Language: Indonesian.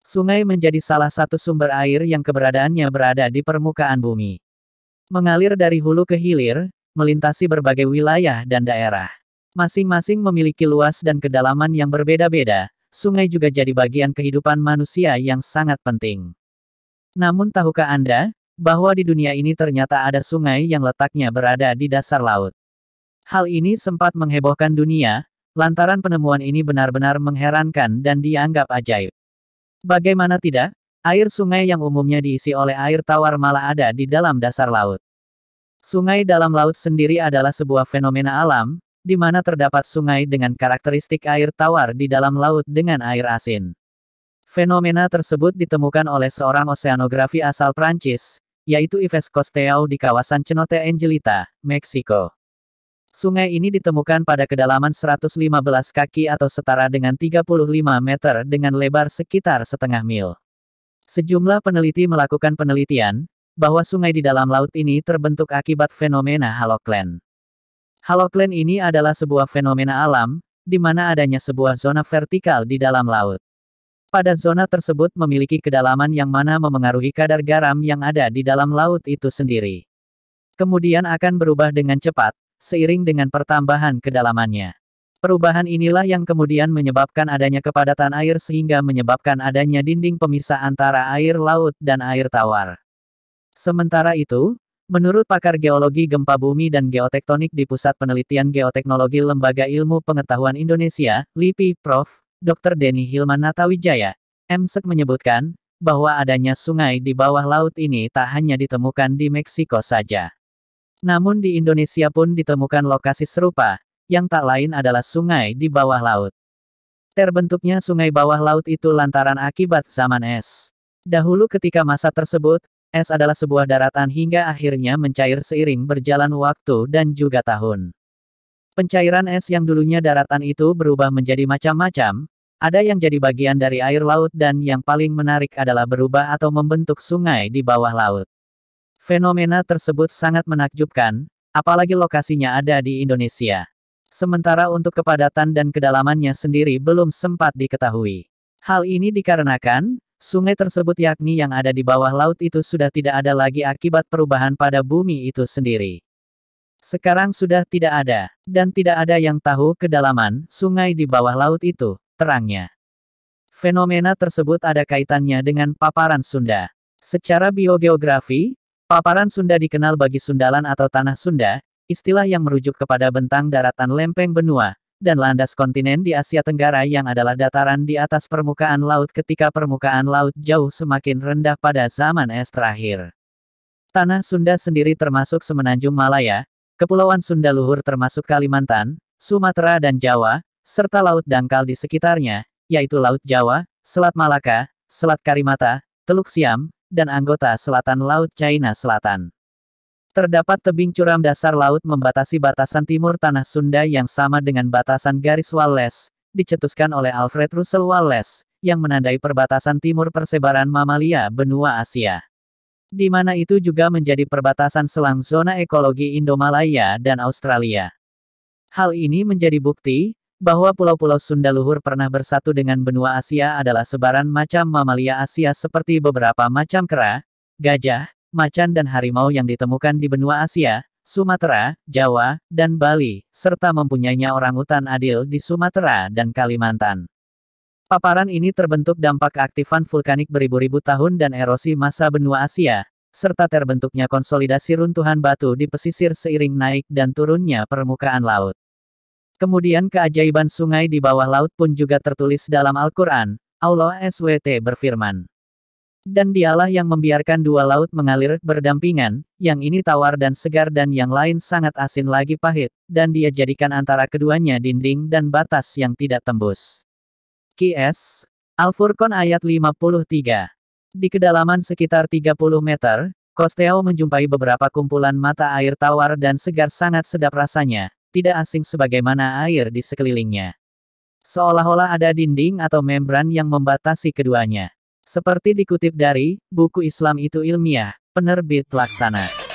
Sungai menjadi salah satu sumber air yang keberadaannya berada di permukaan bumi. Mengalir dari hulu ke hilir, melintasi berbagai wilayah dan daerah. Masing-masing memiliki luas dan kedalaman yang berbeda-beda, sungai juga jadi bagian kehidupan manusia yang sangat penting. Namun tahukah Anda, bahwa di dunia ini ternyata ada sungai yang letaknya berada di dasar laut? Hal ini sempat menghebohkan dunia, lantaran penemuan ini benar-benar mengherankan dan dianggap ajaib. Bagaimana tidak? Air sungai yang umumnya diisi oleh air tawar malah ada di dalam dasar laut. Sungai dalam laut sendiri adalah sebuah fenomena alam, di mana terdapat sungai dengan karakteristik air tawar di dalam laut dengan air asin. Fenomena tersebut ditemukan oleh seorang oseanografi asal Prancis, yaitu Yves Cousteau di kawasan Cenote Angelita, Meksiko. Sungai ini ditemukan pada kedalaman 115 kaki atau setara dengan 35 meter dengan lebar sekitar setengah mil. Sejumlah peneliti melakukan penelitian, bahwa sungai di dalam laut ini terbentuk akibat fenomena haloklen. Haloklen ini adalah sebuah fenomena alam, di mana adanya sebuah zona vertikal di dalam laut. Pada zona tersebut memiliki kedalaman yang mana memengaruhi kadar garam yang ada di dalam laut itu sendiri. Kemudian akan berubah dengan cepat, seiring dengan pertambahan kedalamannya. Perubahan inilah yang kemudian menyebabkan adanya kepadatan air sehingga menyebabkan adanya dinding pemisah antara air laut dan air tawar. Sementara itu, menurut pakar geologi gempa bumi dan geotektonik di Pusat Penelitian Geoteknologi Lembaga Ilmu Pengetahuan Indonesia, LIPI, Prof. Dr. Denny Hilman Natawijaya, MSek menyebutkan, bahwa adanya sungai di bawah laut ini tak hanya ditemukan di Meksiko saja. Namun di Indonesia pun ditemukan lokasi serupa, yang tak lain adalah sungai di bawah laut. Terbentuknya sungai bawah laut itu lantaran akibat zaman es. Dahulu ketika masa tersebut, es adalah sebuah daratan hingga akhirnya mencair seiring berjalan waktu dan juga tahun. Pencairan es yang dulunya daratan itu berubah menjadi macam-macam, ada yang jadi bagian dari air laut dan yang paling menarik adalah berubah atau membentuk sungai di bawah laut. Fenomena tersebut sangat menakjubkan, apalagi lokasinya ada di Indonesia. Sementara untuk kepadatan dan kedalamannya sendiri belum sempat diketahui. Hal ini dikarenakan, sungai tersebut yakni yang ada di bawah laut itu sudah tidak ada lagi akibat perubahan pada bumi itu sendiri. Sekarang sudah tidak ada, dan tidak ada yang tahu kedalaman sungai di bawah laut itu, terangnya. Fenomena tersebut ada kaitannya dengan paparan Sunda. Secara biogeografi, paparan Sunda dikenal bagi sundalan atau tanah Sunda, istilah yang merujuk kepada bentang daratan lempeng benua, dan landas kontinen di Asia Tenggara yang adalah dataran di atas permukaan laut ketika permukaan laut jauh semakin rendah pada zaman es terakhir. Tanah Sunda sendiri termasuk Semenanjung Malaya, Kepulauan Sunda Luhur termasuk Kalimantan, Sumatera dan Jawa, serta laut dangkal di sekitarnya, yaitu Laut Jawa, Selat Malaka, Selat Karimata, Teluk Siam, dan anggota selatan Laut China Selatan. Terdapat tebing curam dasar laut membatasi batasan timur tanah Sunda yang sama dengan batasan garis Wallace, dicetuskan oleh Alfred Russel Wallace, yang menandai perbatasan timur persebaran mamalia benua Asia. Di mana itu juga menjadi perbatasan selang zona ekologi Indomalaya dan Australia. Hal ini menjadi bukti, bahwa pulau-pulau Sunda Luhur pernah bersatu dengan benua Asia adalah sebaran macam mamalia Asia seperti beberapa macam kera, gajah, macan dan harimau yang ditemukan di benua Asia, Sumatera, Jawa, dan Bali, serta mempunyainya orangutan adil di Sumatera dan Kalimantan. Paparan ini terbentuk dampak aktifan vulkanik beribu-ribu tahun dan erosi massa benua Asia, serta terbentuknya konsolidasi runtuhan batu di pesisir seiring naik dan turunnya permukaan laut. Kemudian keajaiban sungai di bawah laut pun juga tertulis dalam Al-Quran. Allah SWT berfirman. Dan dialah yang membiarkan dua laut mengalir berdampingan, yang ini tawar dan segar dan yang lain sangat asin lagi pahit, dan dia jadikan antara keduanya dinding dan batas yang tidak tembus. Qs. Al-Furqan ayat 53. Di kedalaman sekitar 30 meter, Cousteau menjumpai beberapa kumpulan mata air tawar dan segar sangat sedap rasanya, tidak asing sebagaimana air di sekelilingnya. Seolah-olah ada dinding atau membran yang membatasi keduanya. Seperti dikutip dari buku Islam Itu Ilmiah, penerbit Laksana.